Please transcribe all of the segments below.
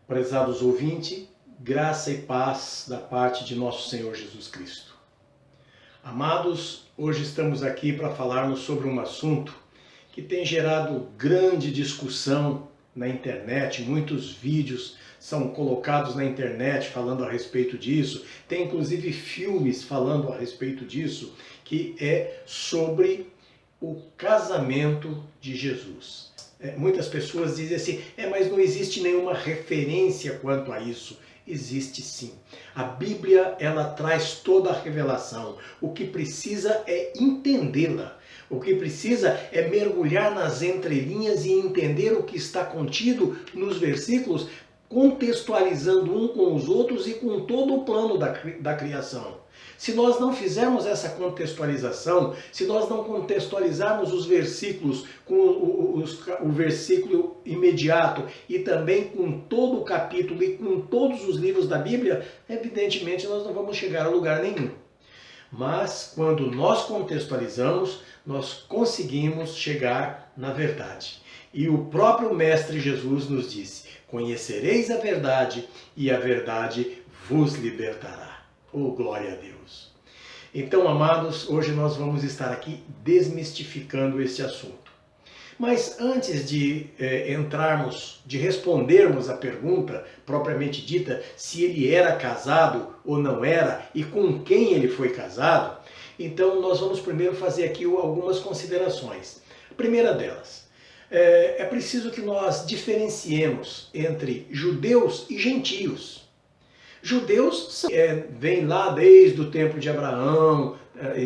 Prezados ouvintes, graça e paz da parte de nosso Senhor Jesus Cristo. Amados, hoje estamos aqui para falarmos sobre um assunto que tem gerado grande discussão na internet. Muitos vídeos são colocados na internet falando a respeito disso. Tem inclusive filmes falando a respeito disso, que é sobre o casamento de Jesus. Muitas pessoas dizem assim, mas não existe nenhuma referência quanto a isso. Existe sim. A Bíblia, ela traz toda a revelação. O que precisa é entendê-la. O que precisa é mergulhar nas entrelinhas e entender o que está contido nos versículos, contextualizando um com os outros e com todo o plano da criação. Se nós não fizermos essa contextualização, se nós não contextualizarmos os versículos com o versículo imediato e também com todo o capítulo e com todos os livros da Bíblia, evidentemente nós não vamos chegar a lugar nenhum. Mas quando nós contextualizamos, nós conseguimos chegar na verdade. E o próprio Mestre Jesus nos disse, conhecereis a verdade e a verdade vos libertará. Oh, glória a Deus! Então, amados, hoje nós vamos estar aqui desmistificando esse assunto. Mas antes de respondermos a pergunta propriamente dita, se ele era casado ou não era e com quem ele foi casado, então nós vamos primeiro fazer aqui algumas considerações. A primeira delas, é preciso que nós diferenciemos entre judeus e gentios. Judeus vêm lá desde o tempo de Abraão,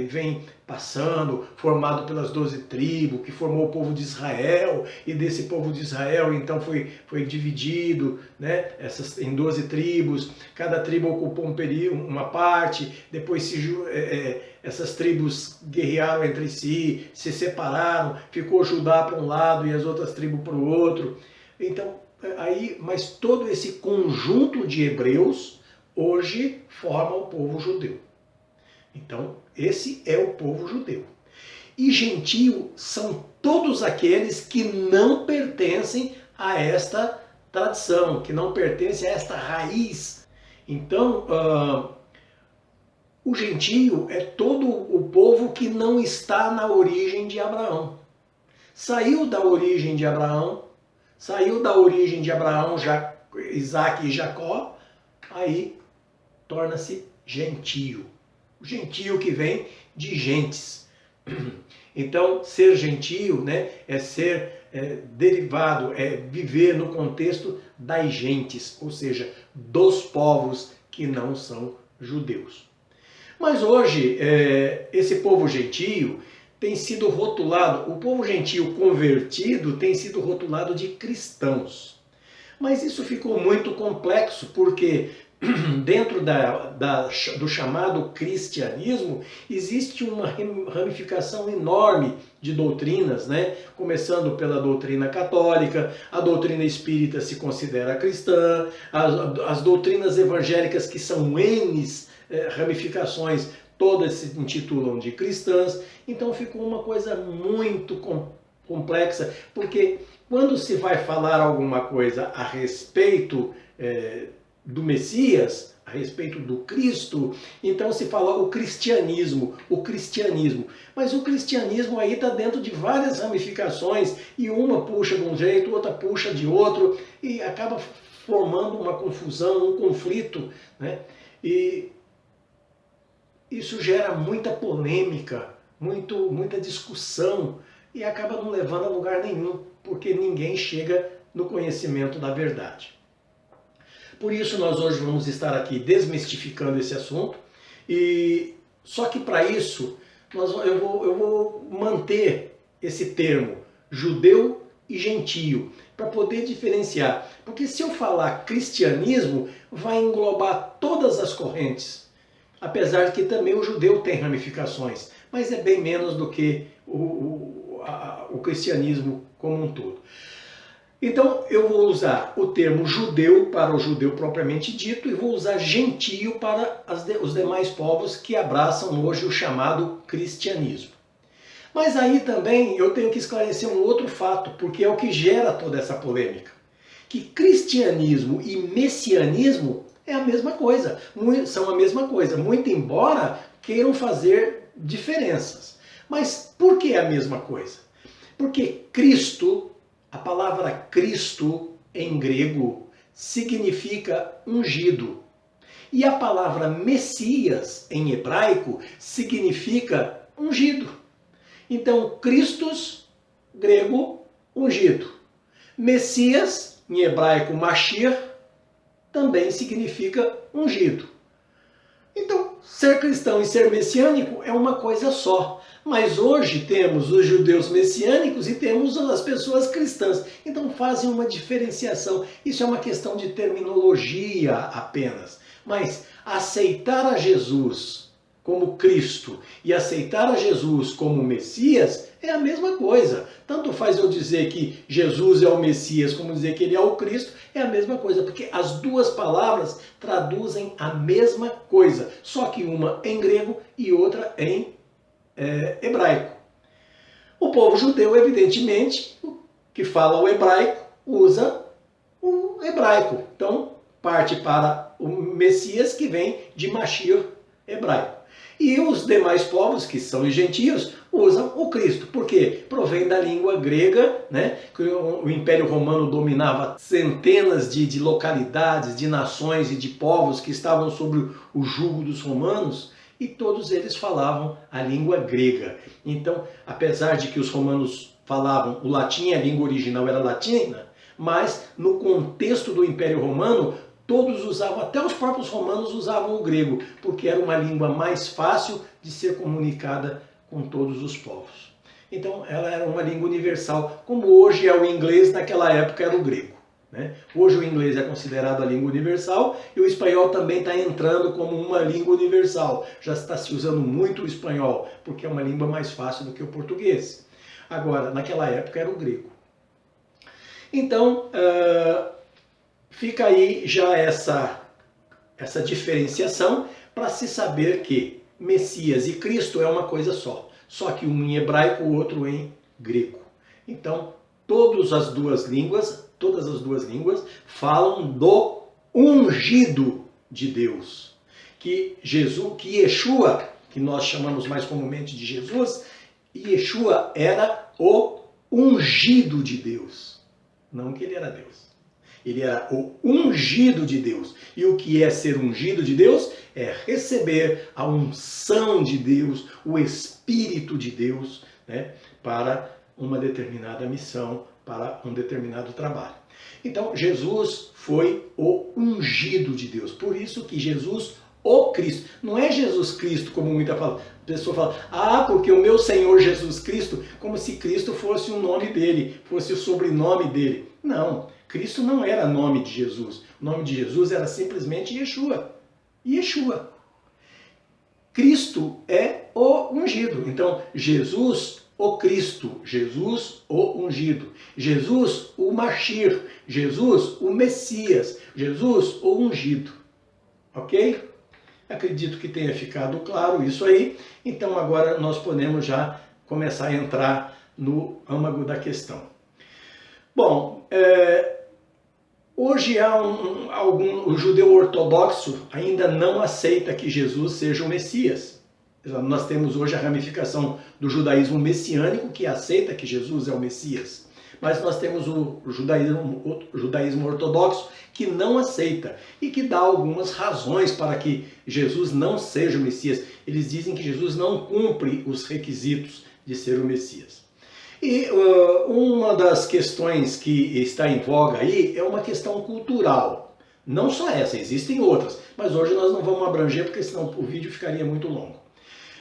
vem passando, formado pelas 12 tribos, que formou o povo de Israel, e desse povo de Israel então foi dividido, né, em 12 tribos, cada tribo ocupou uma parte, depois essas tribos guerrearam entre si, se separaram, ficou Judá para um lado e as outras tribos para o outro. Então, mas todo esse conjunto de hebreus hoje forma o povo judeu. Então, esse é o povo judeu. E gentio são todos aqueles que não pertencem a esta tradição, que não pertencem a esta raiz. Então, o gentio é todo o povo que não está na origem de Abraão. Saiu da origem de Abraão, Isaac e Jacó, aí torna-se gentio. O gentio que vem de gentes. Então, ser gentio, né, é ser derivado, é viver no contexto das gentes, ou seja, dos povos que não são judeus. Mas hoje, esse povo gentio tem sido rotulado, o povo gentio convertido tem sido rotulado de cristãos. Mas isso ficou muito complexo, porque dentro do chamado cristianismo existe uma ramificação enorme de doutrinas, né? Começando pela doutrina católica, a doutrina espírita se considera cristã, as doutrinas evangélicas, que são ramificações, todas se intitulam de cristãs. Então ficou uma coisa muito complexa, porque quando se vai falar alguma coisa a respeito do Messias, a respeito do Cristo, então se fala o cristianismo. Mas o cristianismo aí está dentro de várias ramificações, e uma puxa de um jeito, outra puxa de outro, e acaba formando uma confusão, um conflito, né? E isso gera muita polêmica, muita discussão, e acaba não levando a lugar nenhum, porque ninguém chega no conhecimento da verdade. Por isso nós hoje vamos estar aqui desmistificando esse assunto, e só que para isso eu vou manter esse termo judeu e gentio, para poder diferenciar, porque se eu falar cristianismo, vai englobar todas as correntes, apesar de que também o judeu tem ramificações, mas é bem menos do que o cristianismo como um todo. Então eu vou usar o termo judeu para o judeu propriamente dito e vou usar gentio para os demais povos que abraçam hoje o chamado cristianismo. Mas aí também eu tenho que esclarecer um outro fato, porque é o que gera toda essa polêmica. que cristianismo e messianismo é a mesma coisa, são a mesma coisa, muito embora queiram fazer diferenças. Mas por que a mesma coisa? Porque Cristo, a palavra Cristo em grego, significa ungido. E a palavra Messias em hebraico significa ungido. Então, Christos, grego, ungido. Messias, em hebraico Mashiach, também significa ungido. Então, ser cristão e ser messiânico é uma coisa só. Mas hoje temos os judeus messiânicos e temos as pessoas cristãs. Então fazem uma diferenciação. Isso é uma questão de terminologia apenas. Mas aceitar a Jesus como Cristo e aceitar a Jesus como Messias é a mesma coisa. Tanto faz eu dizer que Jesus é o Messias como dizer que ele é o Cristo, é a mesma coisa, porque as duas palavras traduzem a mesma coisa, só que uma em grego e outra em hebraico. O povo judeu, evidentemente, que fala o hebraico, usa o hebraico. Então, parte para o Messias, que vem de Mashiach hebraico. E os demais povos, que são os gentios, usam o Cristo. Por quê? Provém da língua grega, né? Que o Império Romano dominava centenas de localidades, de nações e de povos que estavam sob o jugo dos romanos, e todos eles falavam a língua grega. Então, apesar de que os romanos falavam o latim, a língua original era latina, mas no contexto do Império Romano, todos usavam, até os próprios romanos usavam o grego, porque era uma língua mais fácil de ser comunicada com todos os povos. Então, ela era uma língua universal, como hoje é o inglês, naquela época era o grego. Hoje o inglês é considerado a língua universal e o espanhol também está entrando como uma língua universal. Já está se usando muito o espanhol, porque é uma língua mais fácil do que o português. Agora, naquela época era o grego. Então, fica aí já essa diferenciação para se saber que Messias e Cristo é uma coisa só que um em hebraico, o outro em grego. Então, todas as duas línguas falam do ungido de Deus. Que Yeshua, que nós chamamos mais comumente de Jesus, Yeshua era o ungido de Deus. Não que ele era Deus. Ele era o ungido de Deus. E o que é ser ungido de Deus? É receber a unção de Deus, o Espírito de Deus, né, para uma determinada missão, para um determinado trabalho. Então, Jesus foi o ungido de Deus. Por isso que Jesus, o Cristo, não é Jesus Cristo, como muita pessoa fala, porque o meu Senhor Jesus Cristo, como se Cristo fosse o nome dele, fosse o sobrenome dele. Não, Cristo não era nome de Jesus. O nome de Jesus era simplesmente Yeshua. Yeshua. Cristo é o ungido. Então, Jesus, o Cristo, Jesus, o ungido, Jesus, o Mashiach, Jesus, o Messias, Jesus, o ungido. Ok? Acredito que tenha ficado claro isso aí. Então agora nós podemos já começar a entrar no âmago da questão. Bom, hoje o judeu ortodoxo ainda não aceita que Jesus seja o Messias. Nós temos hoje a ramificação do judaísmo messiânico, que aceita que Jesus é o Messias. Mas nós temos o judaísmo ortodoxo, que não aceita e que dá algumas razões para que Jesus não seja o Messias. Eles dizem que Jesus não cumpre os requisitos de ser o Messias. E uma das questões que está em voga aí é uma questão cultural. Não só essa, existem outras, mas hoje nós não vamos abranger porque senão o vídeo ficaria muito longo.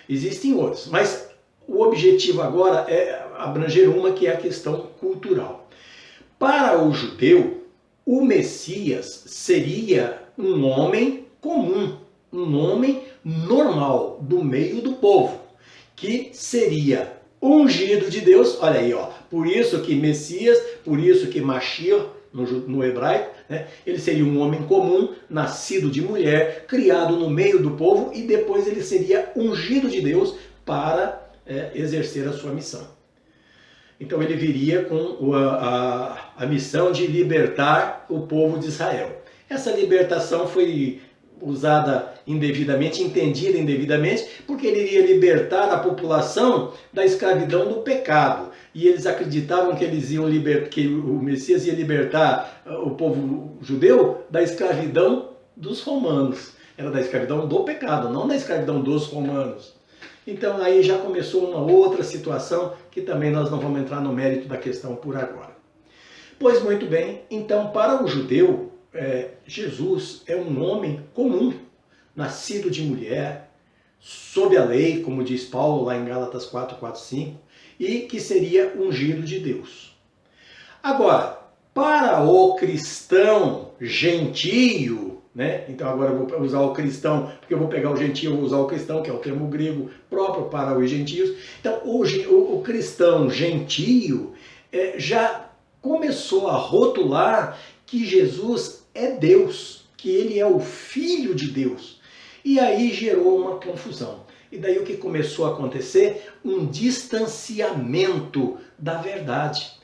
Existem outras, mas o objetivo agora é abranger uma que é a questão cultural. Para o judeu, o Messias seria um homem comum, um homem normal, do meio do povo, que seria ungido de Deus. Olha aí, por isso que Messias, por isso que Mashiach, no hebraico, né, ele seria um homem comum, nascido de mulher, criado no meio do povo, e depois ele seria ungido de Deus para exercer a sua missão. Então ele viria com a missão de libertar o povo de Israel. Essa libertação foi usada indevidamente, entendida indevidamente, porque ele iria libertar a população da escravidão do pecado. E eles acreditavam que que o Messias ia libertar o povo judeu da escravidão dos romanos. Era da escravidão do pecado, não da escravidão dos romanos. Então aí já começou uma outra situação que também nós não vamos entrar no mérito da questão por agora. Pois muito bem, então para o judeu, Jesus é um homem comum, nascido de mulher, sob a lei, como diz Paulo lá em Gálatas 4, 5, e que seria ungido de Deus. Agora, para o cristão gentio, né? Então agora eu vou usar o cristão, porque eu vou pegar o gentio, eu vou usar o cristão, que é o termo grego próprio para os gentios. Então o cristão gentio já começou a rotular que Jesus é Deus, que ele é o Filho de Deus. E aí gerou uma confusão. E daí o que começou a acontecer? Um distanciamento da verdade.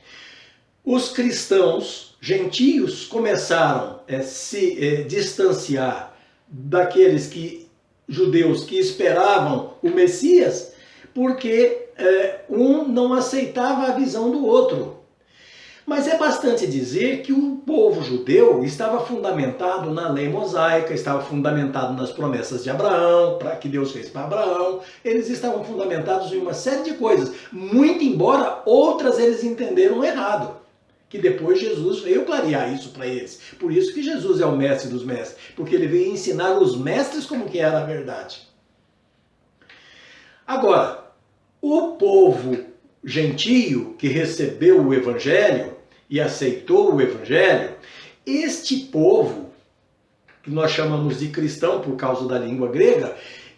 Os cristãos gentios começaram a se distanciar daqueles judeus que esperavam o Messias, porque um não aceitava a visão do outro. Mas é bastante dizer que o povo judeu estava fundamentado na lei mosaica, estava fundamentado nas promessas de Abraão, que Deus fez para Abraão. Eles estavam fundamentados em uma série de coisas, muito embora outras eles entenderam errado. Que depois Jesus veio clarear isso para eles. Por isso que Jesus é o mestre dos mestres, porque ele veio ensinar os mestres como que era a verdade. Agora, o povo gentio que recebeu o evangelho e aceitou o evangelho, este povo, que nós chamamos de cristão por causa da língua grega,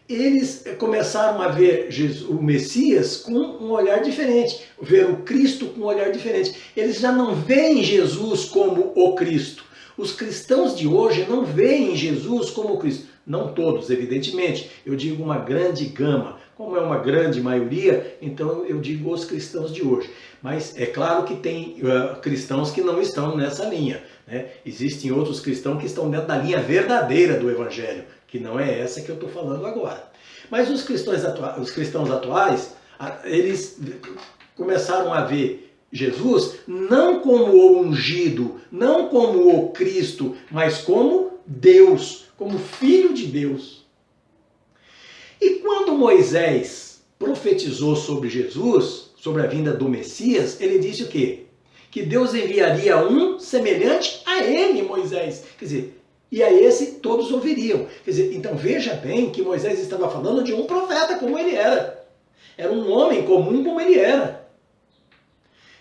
eles começaram a ver o Messias com um olhar diferente, ver o Cristo com um olhar diferente. Eles já não veem Jesus como o Cristo. Os cristãos de hoje não veem Jesus como o Cristo. Não todos, evidentemente. Eu digo uma grande gama. Como é uma grande maioria, então eu digo os cristãos de hoje. Mas é claro que tem cristãos que não estão nessa linha, né? Existem outros cristãos que estão dentro da linha verdadeira do Evangelho, que não é essa que eu estou falando agora. Mas os cristãos atuais, eles começaram a ver Jesus não como o ungido, não como o Cristo, mas como Deus, como Filho de Deus. E quando Moisés profetizou sobre Jesus, sobre a vinda do Messias, ele disse o quê? Que Deus enviaria um semelhante a ele, Moisés. Quer dizer, e a esse todos ouviriam. Quer dizer, então veja bem que Moisés estava falando de um profeta como ele era. Era um homem comum como ele era.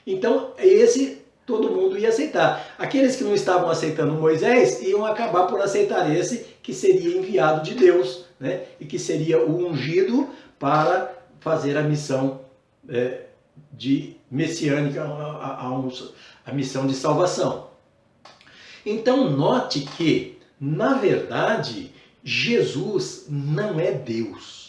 Então esse todo mundo ia aceitar. Aqueles que não estavam aceitando Moisés iam acabar por aceitar esse que seria enviado de Deus, né? E que seria o ungido para fazer a missão de messiânica, a missão de salvação. Então note que, na verdade, Jesus não é Deus.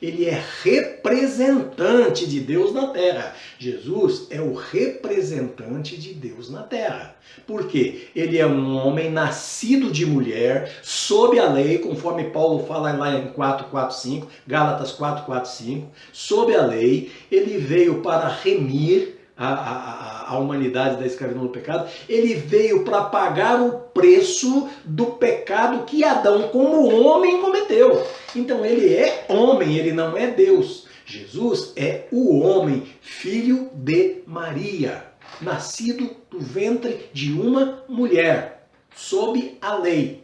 Ele é representante de Deus na Terra. Jesus é o representante de Deus na Terra. Por quê? Ele é um homem nascido de mulher, sob a lei, conforme Paulo fala lá em 4:4-5, Gálatas 4:4-5, sob a lei. Ele veio para remir a humanidade da escravidão do pecado. Ele veio para pagar o preço do pecado que Adão, como homem, cometeu. Então ele é homem, ele não é Deus. Jesus é o homem, filho de Maria, nascido do ventre de uma mulher, sob a lei.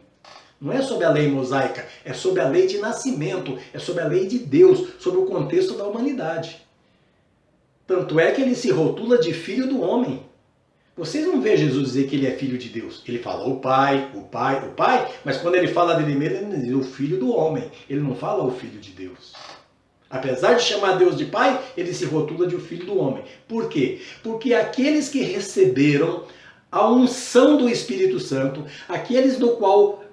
Não é sob a lei mosaica, é sob a lei de nascimento, é sob a lei de Deus, sob o contexto da humanidade. Tanto é que ele se rotula de filho do homem. Vocês não vê Jesus dizer que ele é filho de Deus. Ele fala o Pai, mas quando ele fala dele mesmo, ele diz o filho do homem. Ele não fala o filho de Deus. Apesar de chamar Deus de Pai, ele se rotula de o filho do homem. Por quê? Porque aqueles que receberam a unção do Espírito Santo, aqueles no qual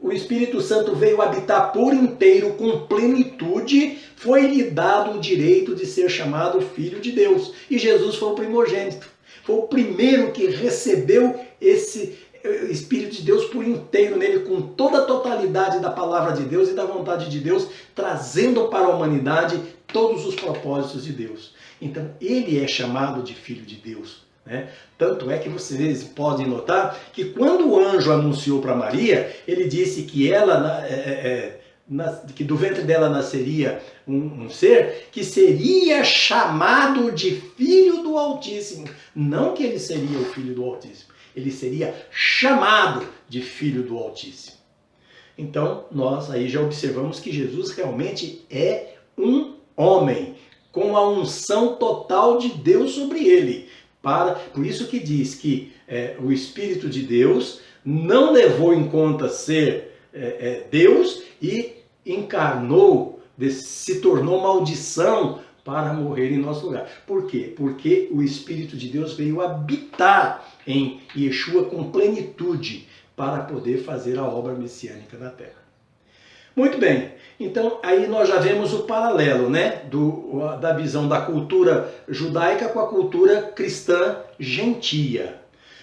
o Espírito Santo veio habitar por inteiro, com plenitude, foi-lhe dado o direito de ser chamado Filho de Deus. E Jesus foi o primogênito. Foi o primeiro que recebeu esse Espírito de Deus por inteiro nele, com toda a totalidade da palavra de Deus e da vontade de Deus, trazendo para a humanidade todos os propósitos de Deus. Então, ele é chamado de Filho de Deus. Tanto é que vocês podem notar que quando o anjo anunciou para Maria, ele disse que ela, que do ventre dela nasceria um ser que seria chamado de Filho do Altíssimo. Não que ele seria o Filho do Altíssimo, ele seria chamado de Filho do Altíssimo. Então, nós aí já observamos que Jesus realmente é um homem, com a unção total de Deus sobre ele. Por isso que diz que o Espírito de Deus não levou em conta ser Deus e encarnou, se tornou maldição para morrer em nosso lugar. Por quê? Porque o Espírito de Deus veio habitar em Yeshua com plenitude para poder fazer a obra messiânica na terra. Muito bem, então aí nós já vemos o paralelo, da visão da cultura judaica com a cultura cristã gentia.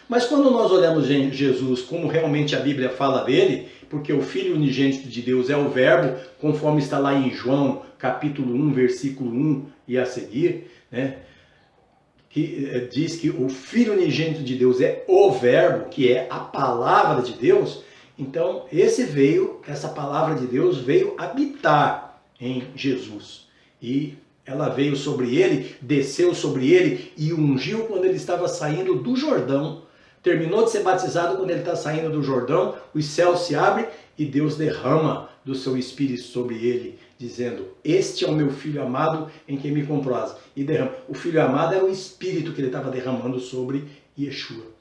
Mas quando nós olhamos Jesus como realmente a Bíblia fala dele, porque o Filho unigênito de Deus é o Verbo, conforme está lá em João, capítulo 1, versículo 1 e a seguir, que diz que o Filho unigênito de Deus é o Verbo, que é a palavra de Deus. Então, essa palavra de Deus veio habitar em Jesus. E ela veio sobre ele, desceu sobre ele e ungiu quando ele estava saindo do Jordão. Terminou de ser batizado quando ele está saindo do Jordão, os céus se abrem e Deus derrama do seu Espírito sobre ele, dizendo: este é o meu Filho amado em quem me comprazo. E derrama. O Filho amado era o Espírito que ele estava derramando sobre Yeshua,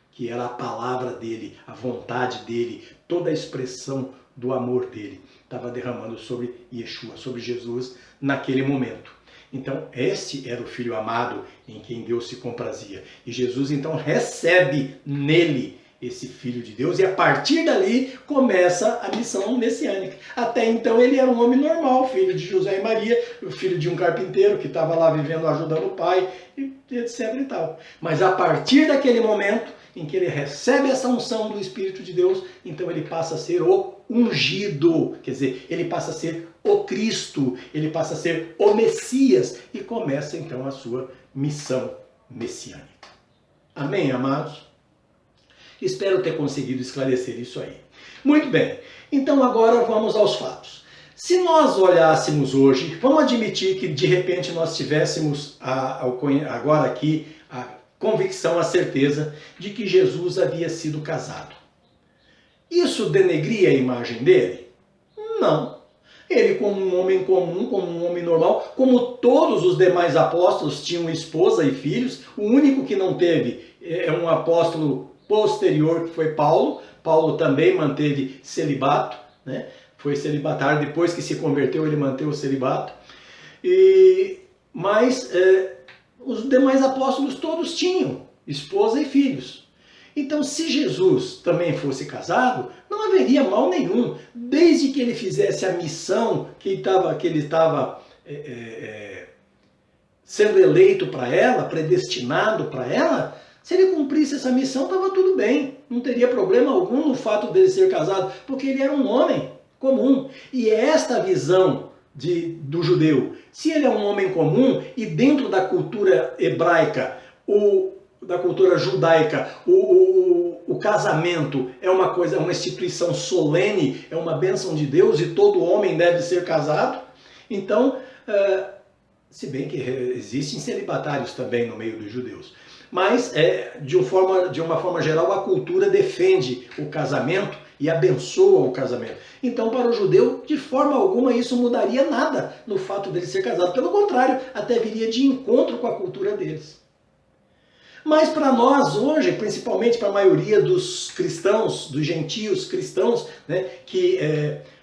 que era a palavra dele, a vontade dele, toda a expressão do amor dele, estava derramando sobre Yeshua, sobre Jesus, naquele momento. Então, este era o Filho amado em quem Deus se comprazia. E Jesus, então, recebe nele esse Filho de Deus, e a partir dali começa a missão messiânica. Até então ele era um homem normal, filho de José e Maria, filho de um carpinteiro que estava lá vivendo, ajudando o pai, e etc e tal. Mas a partir daquele momento em que ele recebe essa unção do Espírito de Deus, então ele passa a ser o ungido, quer dizer, ele passa a ser o Cristo, ele passa a ser o Messias, e começa então a sua missão messiânica. Amém, amados? Espero ter conseguido esclarecer isso aí. Muito bem, então agora vamos aos fatos. Se nós olhássemos hoje, vamos admitir que de repente nós tivéssemos agora aqui a convicção, a certeza de que Jesus havia sido casado. Isso denegria a imagem dele? Não. Ele, como um homem comum, como um homem normal, como todos os demais apóstolos tinham esposa e filhos, o único que não teve é um apóstolo posterior, que foi Paulo. Paulo também manteve celibato, foi celibatário, depois que se converteu ele manteve o celibato. Mas os demais apóstolos todos tinham esposa e filhos. Então, se Jesus também fosse casado, não haveria mal nenhum, desde que ele fizesse a missão que ele estava sendo eleito para ela, predestinado para ela. Se ele cumprisse essa missão, estava tudo bem. Não teria problema algum no fato dele ser casado, porque ele era um homem comum. E é esta a visão do judeu. Se ele é um homem comum e dentro da cultura hebraica, da cultura judaica, o casamento é uma coisa, uma instituição solene, é uma bênção de Deus e todo homem deve ser casado. Então, se bem que existem celibatários também no meio dos judeus. Mas, de uma forma geral, a cultura defende o casamento e abençoa o casamento. Então, para o judeu, de forma alguma, isso mudaria nada no fato dele ser casado. Pelo contrário, até viria de encontro com a cultura deles. Mas para nós hoje, principalmente para a maioria dos cristãos, dos gentios cristãos, que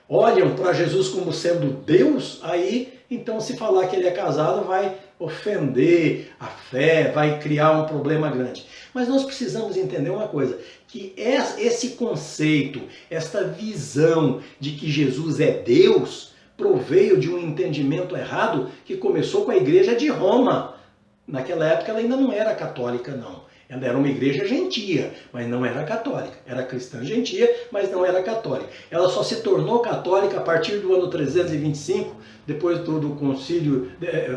olham para Jesus como sendo Deus, aí então se falar que ele é casado vai ofender a fé, vai criar um problema grande. Mas nós precisamos entender uma coisa, que esse conceito, esta visão de que Jesus é Deus, proveio de um entendimento errado que começou com a igreja de Roma. Naquela época ela ainda não era católica, não. Ela era uma igreja gentia, mas não era católica. Era cristã gentia, mas não era católica. Ela só se tornou católica a partir do ano 325, depois do concílio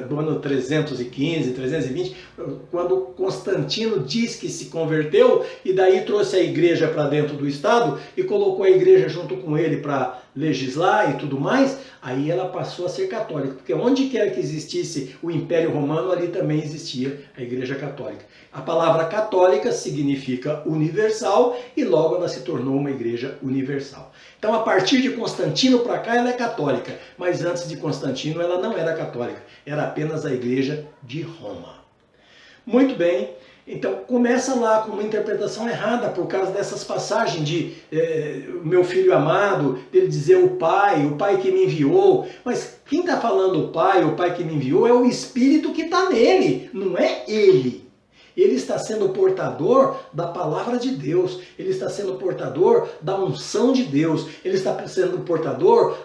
do ano 315, 320, quando Constantino diz que se converteu e daí trouxe a igreja para dentro do Estado e colocou a igreja junto com ele para legislar e tudo mais, aí ela passou a ser católica, porque onde quer que existisse o Império Romano, ali também existia a Igreja Católica. A palavra católica significa universal e logo ela se tornou uma igreja universal. Então, a partir de Constantino para cá, ela é católica, mas antes de Constantino ela não era católica, era apenas a igreja de Roma. Muito bem, então começa lá com uma interpretação errada por causa dessas passagens de meu filho amado, dele dizer o pai que me enviou, mas quem está falando o pai que me enviou é o Espírito que está nele, não é ele. Ele está sendo portador da palavra de Deus, ele está sendo portador da unção de Deus, ele está sendo portador,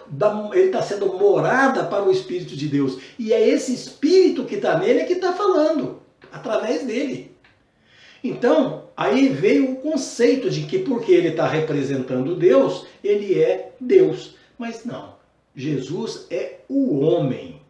ele está sendo morada para o Espírito de Deus. E é esse Espírito que está nele que está falando, através dele. Então, aí veio o conceito de que porque ele está representando Deus, ele é Deus. Mas não, Jesus é o homem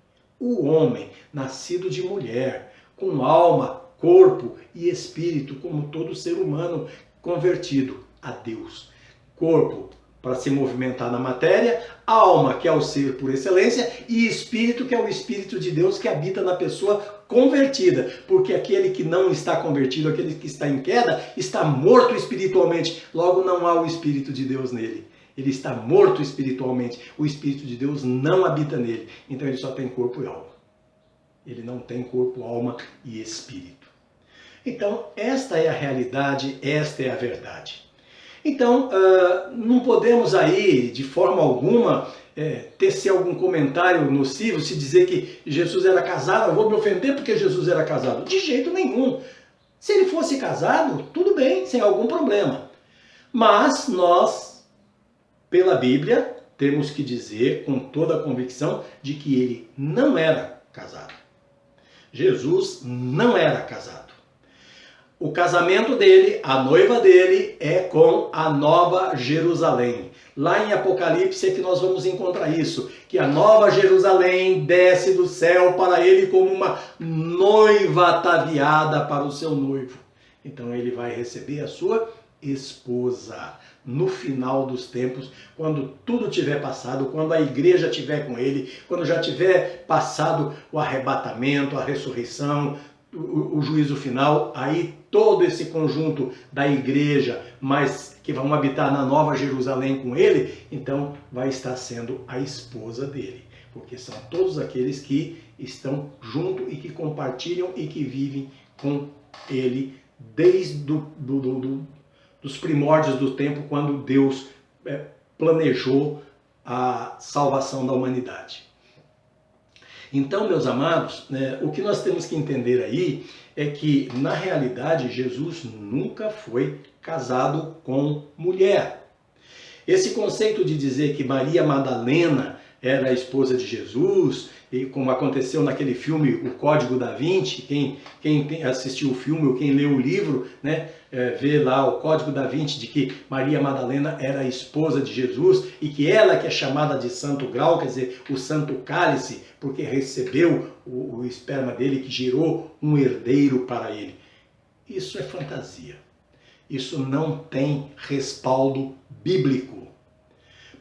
nascido de mulher, com alma, corpo e espírito, como todo ser humano convertido a Deus. Corpo para se movimentar na matéria, alma, que é o ser por excelência, e espírito, que é o Espírito de Deus que habita na pessoa convertida. Porque aquele que não está convertido, aquele que está em queda, está morto espiritualmente. Logo, não há o Espírito de Deus nele. Ele está morto espiritualmente. O Espírito de Deus não habita nele. Então ele só tem corpo e alma. Ele não tem corpo, alma e espírito. Então, esta é a realidade, esta é a verdade. Então, não podemos aí, de forma alguma, tecer algum comentário nocivo, se dizer que Jesus era casado, eu vou me ofender porque Jesus era casado. De jeito nenhum. Se ele fosse casado, tudo bem, sem algum problema. Mas nós, pela Bíblia, temos que dizer com toda a convicção de que ele não era casado. Jesus não era casado. O casamento dele, a noiva dele, é com a Nova Jerusalém. Lá em Apocalipse é que nós vamos encontrar isso, que a Nova Jerusalém desce do céu para ele como uma noiva ataviada para o seu noivo. Então ele vai receber a sua esposa no final dos tempos, quando tudo tiver passado, quando a igreja estiver com ele, quando já tiver passado o arrebatamento, a ressurreição, o juízo final, aí todo esse conjunto da igreja, mas que vão habitar na Nova Jerusalém com ele, então vai estar sendo a esposa dele, porque são todos aqueles que estão junto e que compartilham e que vivem com ele desde dos primórdios do tempo, quando Deus planejou a salvação da humanidade. Então, meus amados, o que nós temos que entender aí é que, na realidade, Jesus nunca foi casado com mulher. Esse conceito de dizer que Maria Madalena era a esposa de Jesus, e como aconteceu naquele filme O Código da Vinci, quem assistiu o filme ou quem leu o livro, vê lá o Código da Vinci de que Maria Madalena era a esposa de Jesus e que ela que é chamada de Santo Grau, quer dizer, o Santo Cálice, porque recebeu o esperma dele que gerou um herdeiro para ele. Isso é fantasia. Isso não tem respaldo bíblico.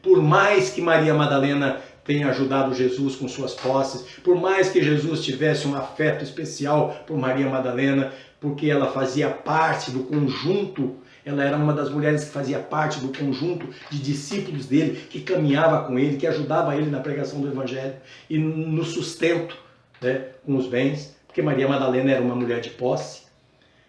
Por mais que Maria Madalena tenha ajudado Jesus com suas posses, por mais que Jesus tivesse um afeto especial por Maria Madalena, porque ela fazia parte do conjunto, ela era uma das mulheres que fazia parte do conjunto de discípulos dele, que caminhava com ele, que ajudava ele na pregação do Evangelho e no sustento com os bens, porque Maria Madalena era uma mulher de posse.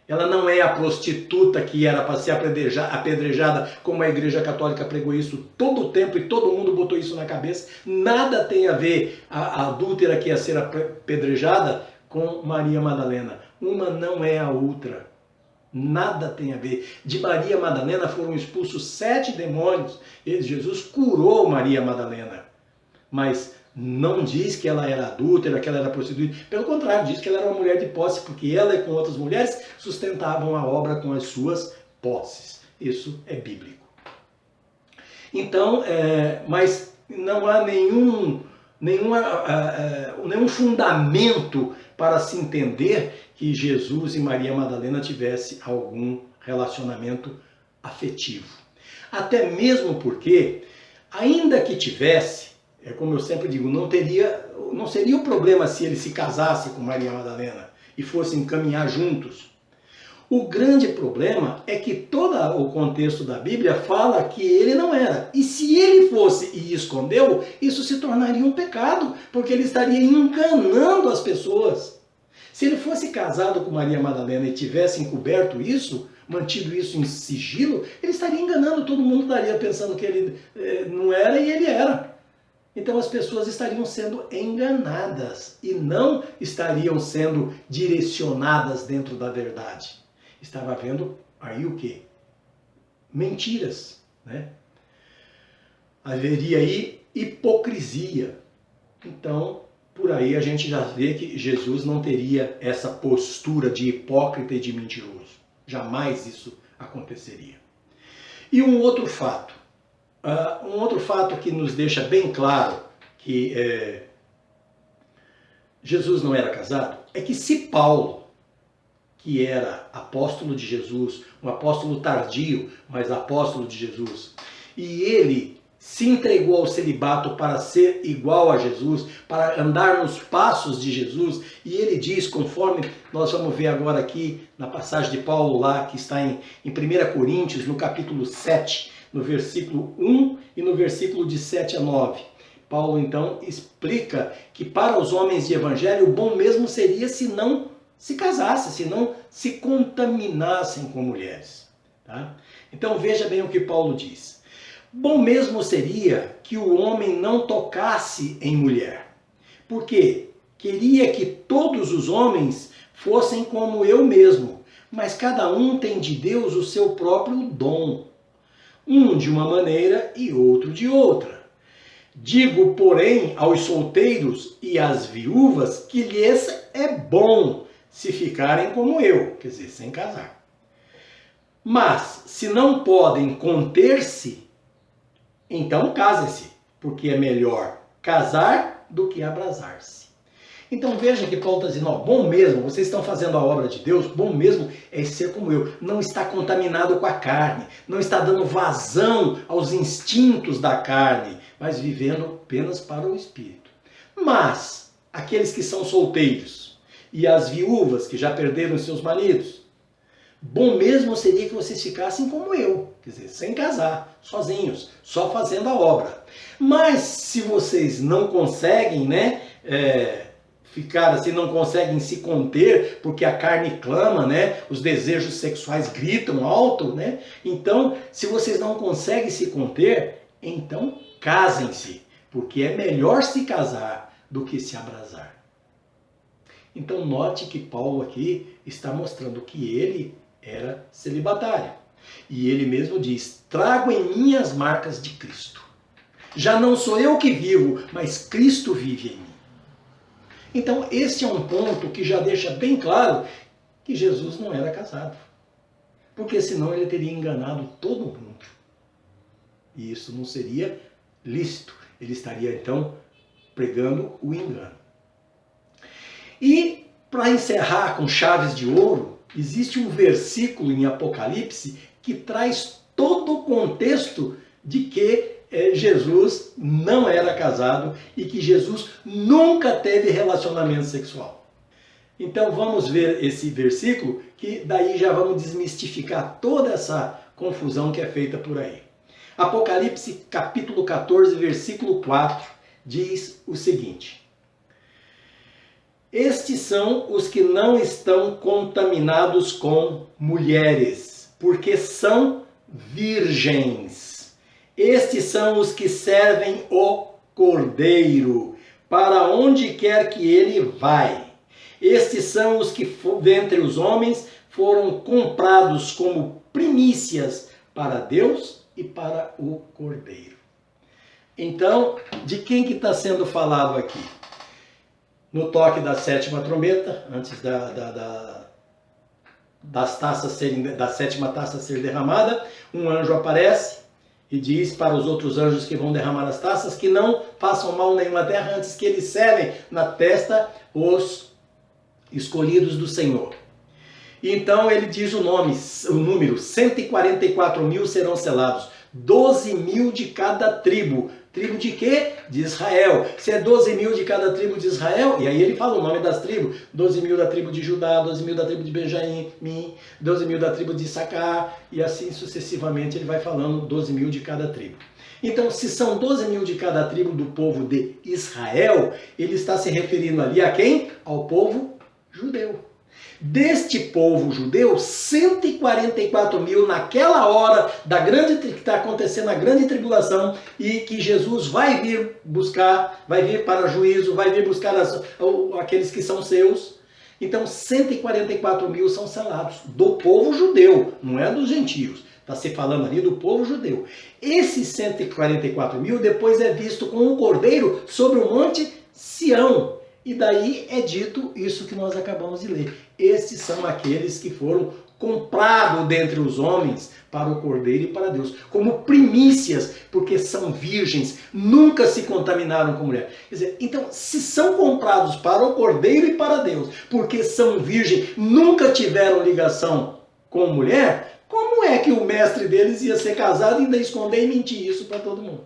Ela não é a prostituta que era para ser apedrejada, como a Igreja Católica pregou isso todo o tempo e todo mundo botou isso na cabeça. Nada tem a ver a adúltera que ia ser apedrejada com Maria Madalena. Uma não é a outra. Nada tem a ver. De Maria Madalena foram expulsos 7 demônios. Jesus curou Maria Madalena. Mas não diz que ela era adúltera, que ela era prostituta. Pelo contrário, diz que ela era uma mulher de posse, porque ela e com outras mulheres sustentavam a obra com as suas posses. Isso é bíblico. Então, mas não há nenhum fundamento para se entender que Jesus e Maria Madalena tivessem algum relacionamento afetivo. Até mesmo porque, ainda que tivesse, como eu sempre digo, não seria o problema se ele se casasse com Maria Madalena e fossem caminhar juntos. O grande problema é que todo o contexto da Bíblia fala que ele não era. E se ele fosse e escondeu, isso se tornaria um pecado, porque ele estaria enganando as pessoas. Se ele fosse casado com Maria Madalena e tivesse encoberto isso, mantido isso em sigilo, ele estaria enganando, todo mundo estaria pensando que ele não era e ele era. Então as pessoas estariam sendo enganadas e não estariam sendo direcionadas dentro da verdade. Estava havendo aí o quê? Mentiras, né? Haveria aí hipocrisia. Então, por aí a gente já vê que Jesus não teria essa postura de hipócrita e de mentiroso. Jamais isso aconteceria. E um outro fato que nos deixa bem claro que Jesus não era casado, é que se Paulo, que era apóstolo de Jesus, um apóstolo tardio, mas apóstolo de Jesus, e ele se entregou ao celibato para ser igual a Jesus, para andar nos passos de Jesus, e ele diz, conforme nós vamos ver agora aqui na passagem de Paulo lá, que está em 1 Coríntios, no capítulo 7, no versículo 1 e no versículo de 7 a 9. Paulo então explica que para os homens de evangelho o bom mesmo seria se não se casassem, se não se contaminassem com mulheres. Tá? Então veja bem o que Paulo diz. Bom mesmo seria que o homem não tocasse em mulher, porque queria que todos os homens fossem como eu mesmo, mas cada um tem de Deus o seu próprio dom, um de uma maneira e outro de outra. Digo, porém, aos solteiros e às viúvas que lhes é bom se ficarem como eu, quer dizer, sem casar. Mas, se não podem conter-se, então casem-se, porque é melhor casar do que abrasar-se. Então veja que Paulo está dizendo, bom mesmo, vocês estão fazendo a obra de Deus, bom mesmo é ser como eu, não está contaminado com a carne, não está dando vazão aos instintos da carne, mas vivendo apenas para o Espírito. Mas, aqueles que são solteiros e as viúvas que já perderam seus maridos, bom mesmo seria que vocês ficassem como eu, quer dizer, sem casar, sozinhos, só fazendo a obra. Mas se vocês não conseguem, ficar assim, não conseguem se conter, porque a carne clama, os desejos sexuais gritam alto, então, se vocês não conseguem se conter, então casem-se, porque é melhor se casar do que se abrasar. Então note que Paulo aqui está mostrando que ele era celibatário. E ele mesmo diz, trago em mim as marcas de Cristo. Já não sou eu que vivo, mas Cristo vive em mim. Então esse é um ponto que já deixa bem claro que Jesus não era casado. Porque senão ele teria enganado todo mundo. E isso não seria lícito. Ele estaria então pregando o engano. E para encerrar com chaves de ouro, existe um versículo em Apocalipse que traz todo o contexto de que Jesus não era casado e que Jesus nunca teve relacionamento sexual. Então vamos ver esse versículo, que daí já vamos desmistificar toda essa confusão que é feita por aí. Apocalipse capítulo 14, versículo 4, diz o seguinte: estes são os que não estão contaminados com mulheres, porque são virgens. Estes são os que servem o Cordeiro, para onde quer que ele vai. Estes são os que dentre os homens foram comprados como primícias para Deus e para o Cordeiro. Então, de quem que está sendo falado aqui? No toque da sétima trombeta, antes da sétima taça ser derramada, um anjo aparece e diz para os outros anjos que vão derramar as taças que não façam mal nenhuma terra antes que eles selem na testa os escolhidos do Senhor. Então ele diz o número, 144 mil serão selados, 12 mil de cada tribo. Tribo de quê? De Israel. Se é 12 mil de cada tribo de Israel, e aí ele fala o nome das tribos, 12 mil da tribo de Judá, 12 mil da tribo de Benjamim, 12 mil da tribo de Issacar, e assim sucessivamente ele vai falando 12 mil de cada tribo. Então, se são 12 mil de cada tribo do povo de Israel, ele está se referindo ali a quem? Ao povo judeu. Deste povo judeu, 144 mil naquela hora que está acontecendo a grande tribulação e que Jesus vai vir buscar, vai vir para juízo, vai vir buscar aqueles que são seus. Então 144 mil são selados do povo judeu, não é dos gentios. Está se falando ali do povo judeu. Esses 144 mil depois é visto com um cordeiro sobre o monte Sião. E daí é dito isso que nós acabamos de ler. Esses são aqueles que foram comprados dentre os homens para o Cordeiro e para Deus, como primícias, porque são virgens, nunca se contaminaram com mulher. Quer dizer, então, se são comprados para o Cordeiro e para Deus, porque são virgens, nunca tiveram ligação com mulher, como é que o mestre deles ia ser casado e ainda esconder e mentir isso para todo mundo?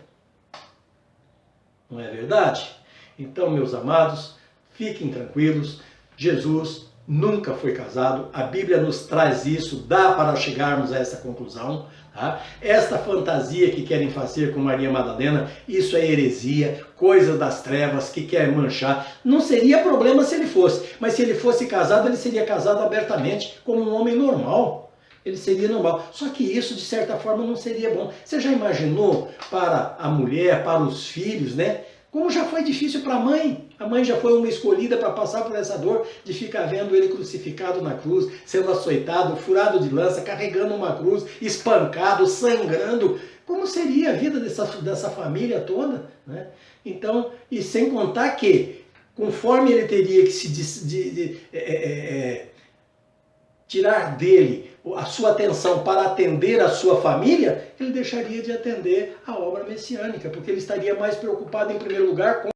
Não é verdade? Então, meus amados, fiquem tranquilos, Jesus nunca foi casado, a Bíblia nos traz isso, dá para chegarmos a essa conclusão. Tá? Esta fantasia que querem fazer com Maria Madalena, isso é heresia, coisa das trevas que quer manchar. Não seria problema se ele fosse, mas se ele fosse casado, ele seria casado abertamente, como um homem normal. Ele seria normal. Só que isso, de certa forma, não seria bom. Você já imaginou para a mulher, para os filhos, né? Como já foi difícil para a mãe. A mãe já foi uma escolhida para passar por essa dor de ficar vendo ele crucificado na cruz, sendo açoitado, furado de lança, carregando uma cruz, espancado, sangrando. Como seria a vida dessa família toda? Né? Então, e sem contar que, conforme ele teria que se tirar dele a sua atenção para atender a sua família, ele deixaria de atender a obra messiânica, porque ele estaria mais preocupado, em primeiro lugar, com